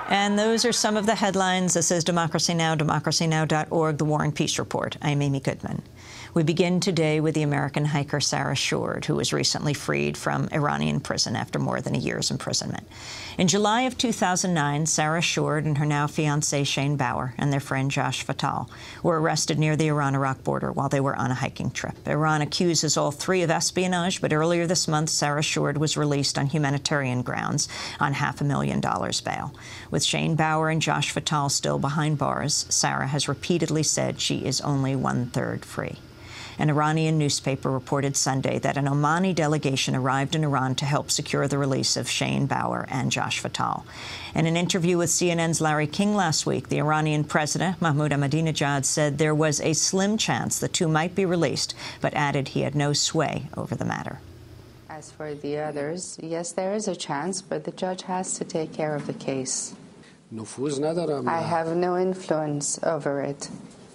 And those are some of the headlines. This is Democracy Now!, democracynow.org, The War and Peace Report. I'm Amy Goodman. We begin today with the American hiker Sarah Shourd, who was recently freed from Iranian prison after more than a year's imprisonment. In July of 2009, Sarah Shourd and her now-fiancé Shane Bauer and their friend Joshua Fattal were arrested near the Iran-Iraq border while they were on a hiking trip. Iran accuses all three of espionage, but earlier this month, Sarah Shourd was released on humanitarian grounds on $500,000 bail. With Shane Bauer and Josh Fattal still behind bars, Sarah has repeatedly said she is only one-third free. An Iranian newspaper reported Sunday that an Omani delegation arrived in Iran to help secure the release of Shane Bauer and Josh Fattal. In an interview with CNN's Larry King last week, the Iranian president, Mahmoud Ahmadinejad, said there was a slim chance the two might be released, but added he had no sway over the matter. As for the others, yes, there is a chance, but the judge has to take care of the case. I have no influence over it.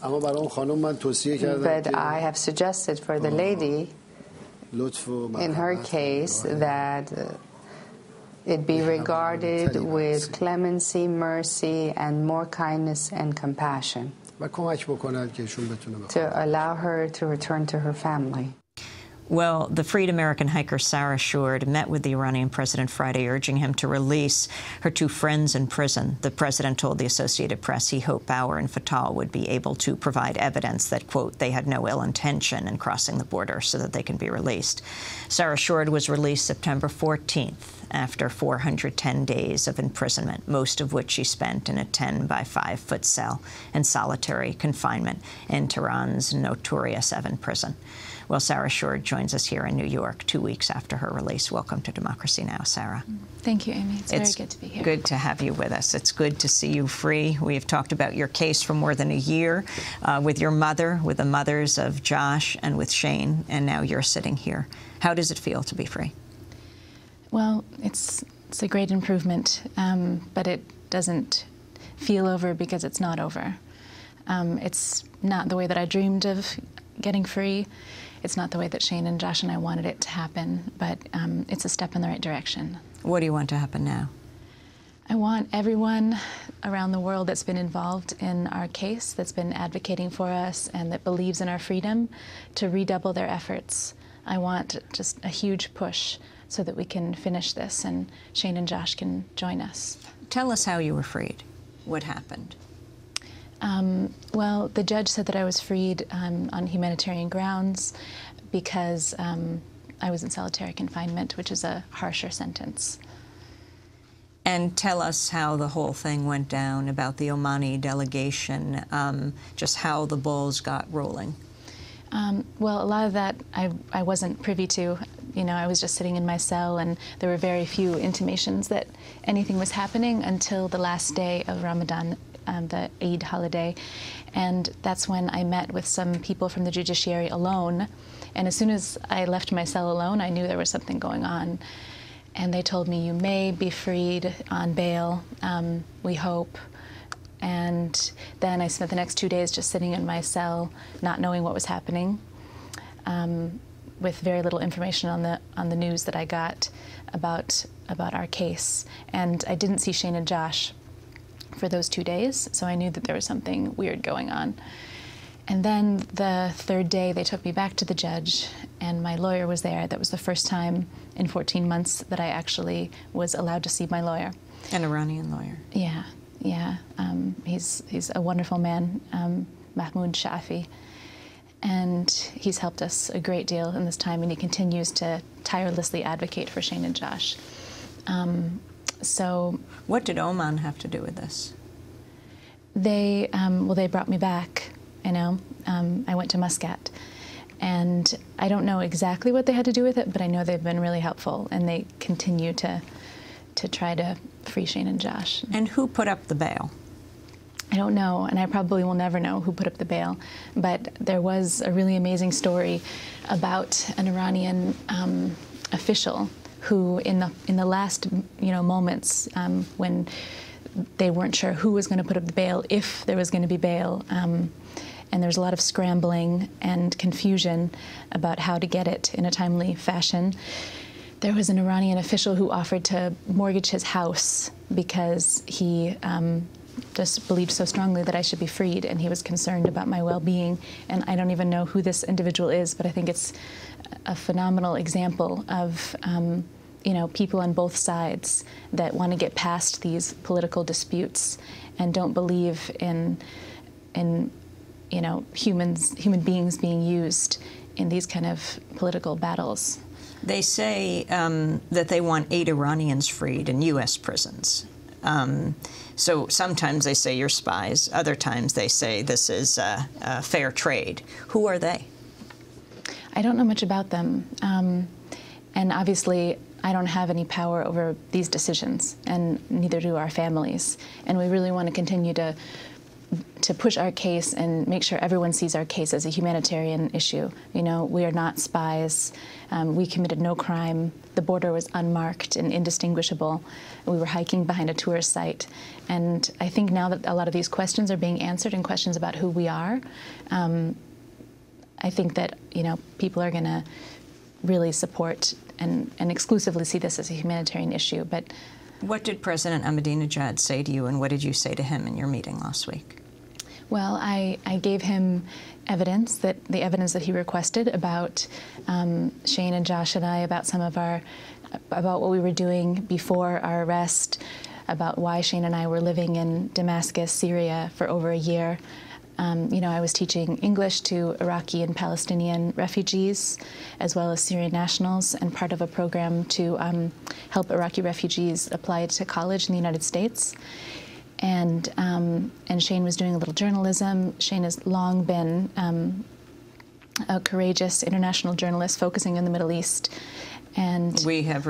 But I have suggested for the lady, in her case, that it be regarded with clemency, mercy, and more kindness and compassion to allow her to return to her family. Well, the freed American hiker Sarah Shourd met with the Iranian president Friday, urging him to release her two friends in prison. The president told the Associated Press he hoped Bauer and Fattal would be able to provide evidence that, quote, they had no ill intention in crossing the border so that they can be released. Sarah Shourd was released September 14th after 410 days of imprisonment, most of which she spent in a 10-by-5-foot cell in solitary confinement in Tehran's notorious Evin prison. Well, Sarah Shourd joins us here in New York 2 weeks after her release. Welcome to Democracy Now!, Sarah. Thank you, Amy. It's very good to be here. Good to have you with us. It's good to see you free. We have talked about your case for more than a year with your mother, with the mothers of Josh and with Shane, and now you're sitting here. How does it feel to be free? Well, it's a great improvement, but it doesn't feel over because it's not over. It's not the way that I dreamed of getting free. It's not the way that Shane and Josh and I wanted it to happen, but it's a step in the right direction. What do you want to happen now? I want everyone around the world that's been involved in our case, that's been advocating for us, and that believes in our freedom to redouble their efforts. I want just a huge push so that we can finish this and Shane and Josh can join us. Tell us how you were freed. What happened? Well, the judge said that I was freed on humanitarian grounds because I was in solitary confinement, which is a harsher sentence. And tell us how the whole thing went down about the Omani delegation, just how the balls got rolling. Well, a lot of that I wasn't privy to. You know, I was just sitting in my cell, and there were very few intimations that anything was happening until the last day of Ramadan, the Eid holiday. And that's when I met with some people from the judiciary alone. And as soon as I left my cell alone, I knew there was something going on. And they told me, you may be freed on bail, we hope. And then I spent the next 2 days just sitting in my cell, not knowing what was happening, with very little information on the news that I got about our case. And I didn't see Shane and Josh for those 2 days, so I knew that there was something weird going on. And then the third day, they took me back to the judge, and my lawyer was there. That was the first time in 14 months that I actually was allowed to see my lawyer. An Iranian lawyer. Yeah. Yeah, he's a wonderful man, Mahmoud Shafi, and he's helped us a great deal in this time, and he continues to tirelessly advocate for Shane and Josh. So, what did Oman have to do with this? They brought me back. You know, I went to Muscat, and I don't know exactly what they had to do with it, but I know they've been really helpful, and they continue to try to free Shane and Josh. And who put up the bail? I don't know, and I probably will never know who put up the bail, but there was a really amazing story about an Iranian official who, in the last moments when they weren't sure who was going to put up the bail, if there was going to be bail, and there was a lot of scrambling and confusion about how to get it in a timely fashion. There was an Iranian official who offered to mortgage his house because he just believed so strongly that I should be freed, and he was concerned about my well-being. And I don't even know who this individual is, but I think it's a phenomenal example of you know, people on both sides that want to get past these political disputes and don't believe in you know, human beings being used in these kind of political battles. They say that they want 8 Iranians freed in U.S. prisons. So sometimes they say you're spies. Other times they say this is a fair trade. Who are they? I don't know much about them. And obviously, I don't have any power over these decisions, and neither do our families. And we really want to continue to push our case and make sure everyone sees our case as a humanitarian issue. You know, we are not spies. We committed no crime. The border was unmarked and indistinguishable. We were hiking behind a tourist site. And I think now that a lot of these questions are being answered, and questions about who we are, I think that, you know, people are going to really support and exclusively see this as a humanitarian issue. But what did President Ahmadinejad say to you, and what did you say to him in your meeting last week? Well, I gave him evidence, the evidence that he requested about Shane and Josh and I, about some of about what we were doing before our arrest, about why Shane and I were living in Damascus, Syria for over a year. You know, I was teaching English to Iraqi and Palestinian refugees, as well as Syrian nationals, and part of a program to help Iraqi refugees apply to college in the United States. And Shane was doing a little journalism. Shane has long been a courageous international journalist focusing in the Middle East. And we have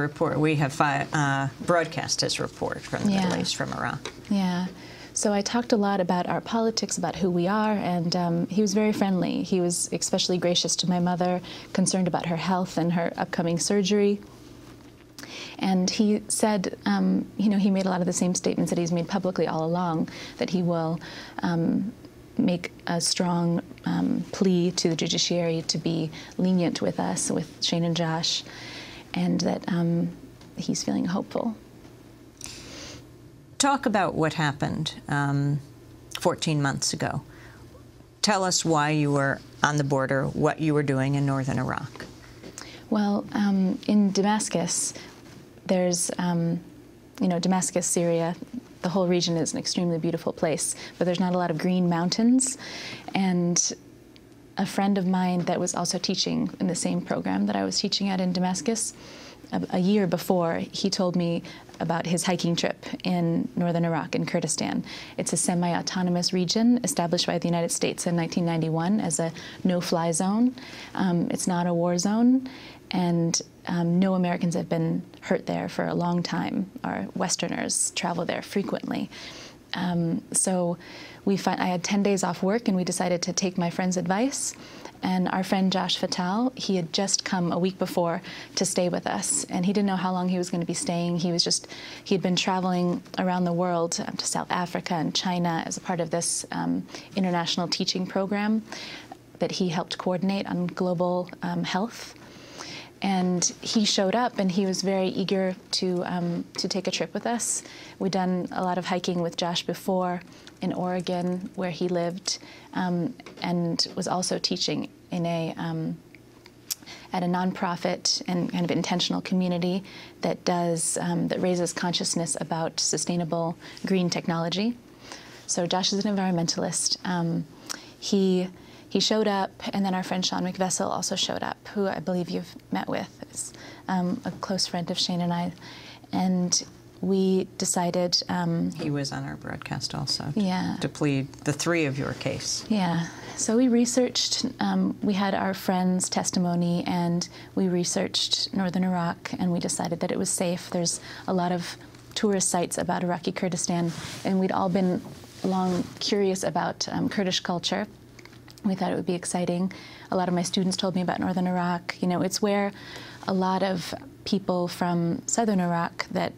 broadcast his report from the Middle East, from Iraq. Yeah. So I talked a lot about our politics, about who we are, and he was very friendly. He was especially gracious to my mother, concerned about her health and her upcoming surgery. And he said, you know, he made a lot of the same statements that he's made publicly all along, that he will make a strong plea to the judiciary to be lenient with us, with Shane and Josh, and that he's feeling hopeful. Talk about what happened 14 months ago. Tell us why you were on the border, what you were doing in northern Iraq. Well, in Damascus, there's, you know, Damascus, Syria, the whole region is an extremely beautiful place, but there's not a lot of green mountains. And a friend of mine that was also teaching in the same program that I was teaching at in Damascus, a year before, he told me about his hiking trip in northern Iraq, in Kurdistan. It's a semi-autonomous region established by the United States in 1991 as a no-fly zone. It's not a war zone, and no Americans have been hurt there for a long time. Our Westerners travel there frequently. So I had 10 days off work, and we decided to take my friend's advice. And our friend Joshua Fattal, he had just come a week before to stay with us, and he didn't know how long he was going to be staying. He'd been traveling around the world to South Africa and China as a part of this international teaching program that he helped coordinate on global health. And he showed up, and he was very eager to take a trip with us. We'd done a lot of hiking with Josh before in Oregon, where he lived, and was also teaching in at a nonprofit and kind of intentional community that that raises consciousness about sustainable green technology. So Josh is an environmentalist. He showed up, and then our friend Sean McVessel also showed up, who I believe you've met with. Is a close friend of Shane and I. And we decided... he was on our broadcast also, yeah, to plead the 3 of your case. Yeah. So we researched, we had our friend's testimony, and we researched northern Iraq, and we decided that it was safe. There's a lot of tourist sites about Iraqi Kurdistan, and we'd all been long curious about Kurdish culture. We thought it would be exciting. A lot of my students told me about northern Iraq. You know, it's where a lot of people from southern Iraq that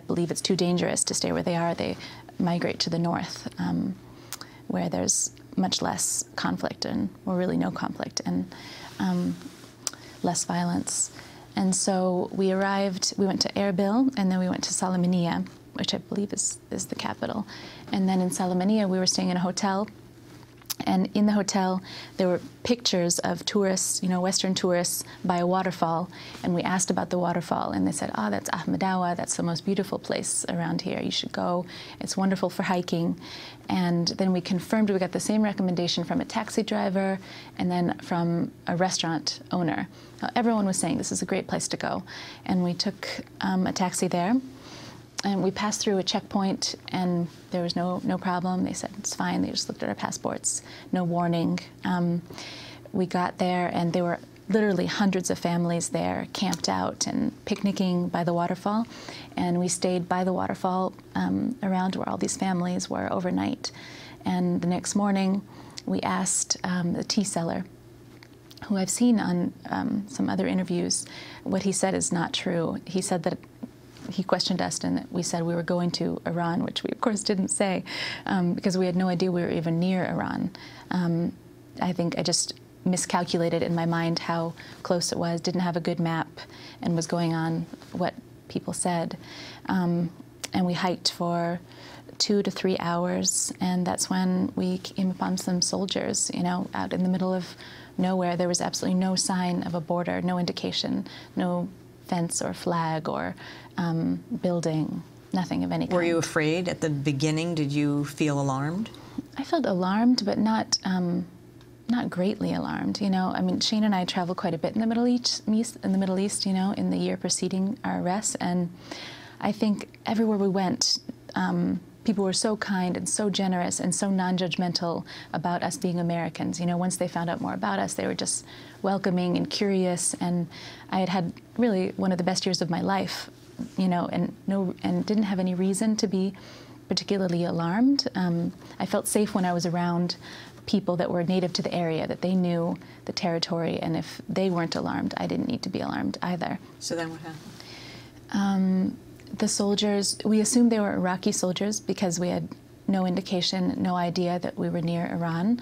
believe it's too dangerous to stay where they are, they migrate to the north, where there's much less conflict, or really no conflict, and less violence. And so we arrived, we went to Erbil, and then we went to Salaminiya, which I believe is the capital. And then in Salaminiya, we were staying in a hotel. And in the hotel, there were pictures of tourists, you know, Western tourists, by a waterfall. And we asked about the waterfall, and they said, "Oh, that's Ahmadawa. That's the most beautiful place around here. You should go. It's wonderful for hiking." And then we confirmed, we got the same recommendation from a taxi driver and then from a restaurant owner. Everyone was saying this is a great place to go. And we took a taxi there. And we passed through a checkpoint, and there was no problem. They said, it's fine. They just looked at our passports. No warning. We got there, and there were literally hundreds of families there, camped out and picnicking by the waterfall. And we stayed by the waterfall around where all these families were overnight. And the next morning, we asked the tea seller, who I've seen on some other interviews. What he said is not true. He said that he questioned us, and we said we were going to Iran, which we, of course, didn't say because we had no idea we were even near Iran. I think I just miscalculated in my mind how close it was, didn't have a good map, and was going on what people said. And we hiked for 2 to 3 hours, and that's when we came upon some soldiers, you know, out in the middle of nowhere. There was absolutely no sign of a border, no indication, no fence or flag or building, nothing of any kind. Were you afraid at the beginning? Did you feel alarmed? I felt alarmed, but not greatly alarmed. You know, I mean, Shane and I traveled quite a bit in the Middle East, you know, in the year preceding our arrest, and I think everywhere we went, people were so kind and so generous and so non-judgmental about us being Americans. You know, once they found out more about us, they were just welcoming and curious, and I had really one of the best years of my life, you know, and didn't have any reason to be particularly alarmed. I felt safe when I was around people that were native to the area, that they knew the territory, and if they weren't alarmed, I didn't need to be alarmed either. So then what happened? The soldiers, we assumed they were Iraqi soldiers because we had no indication, no idea that we were near Iran.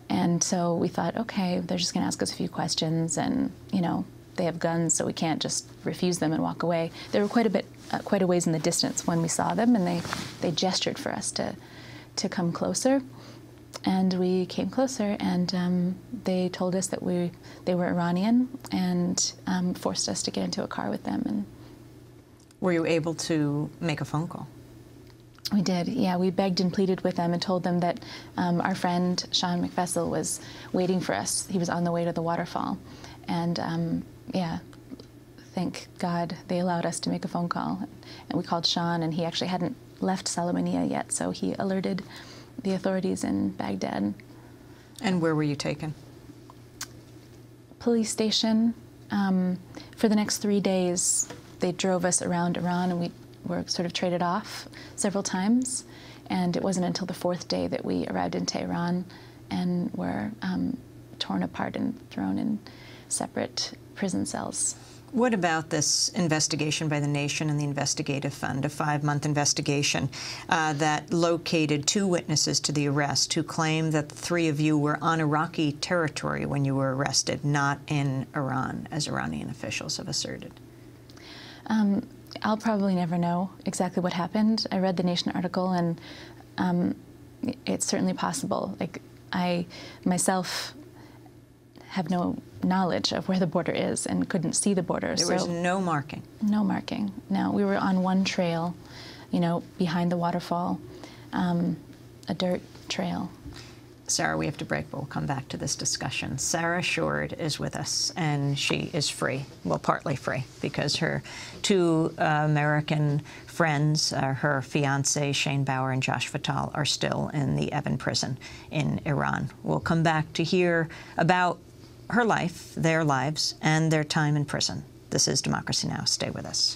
And so we thought, okay, they're just going to ask us a few questions, and, you know, they have guns, so we can't just refuse them and walk away. They were quite a ways in the distance when we saw them, and they gestured for us to come closer. And we came closer, and they told us that they were Iranian, and forced us to get into a car with them. And were you able to make a phone call? We did, yeah. We begged and pleaded with them and told them that our friend Sean McFessel was waiting for us. He was on the way to the waterfall. And yeah, thank God they allowed us to make a phone call. And we called Sean, and he actually hadn't left Salaminiya yet, so he alerted the authorities in Baghdad. And where were you taken? Police station. For the next 3 days, they drove us around Iran, and we were sort of traded off several times. And it wasn't until the 4th day that we arrived in Tehran and were torn apart and thrown in separate prison cells. What about this investigation by the nation and the investigative fund, a 5-month investigation that located 2 witnesses to the arrest who claimed that the 3 of you were on Iraqi territory when you were arrested, not in Iran, as Iranian officials have asserted? I'll probably never know exactly what happened. I read the Nation article, and it's certainly possible. Like, I myself have no knowledge of where the border is and couldn't see the border. There was no marking? No marking, no. We were on one trail, you know, behind the waterfall, a dirt trail. Sarah, we have to break, but we'll come back to this discussion. Sarah Shourd is with us, and she is free, well, partly free, because her 2 American friends, her fiancé, Shane Bauer, and Joshua Fattal, are still in the Evin prison in Iran. We'll come back to hear about her life, their lives, and their time in prison. This is Democracy Now! Stay with us.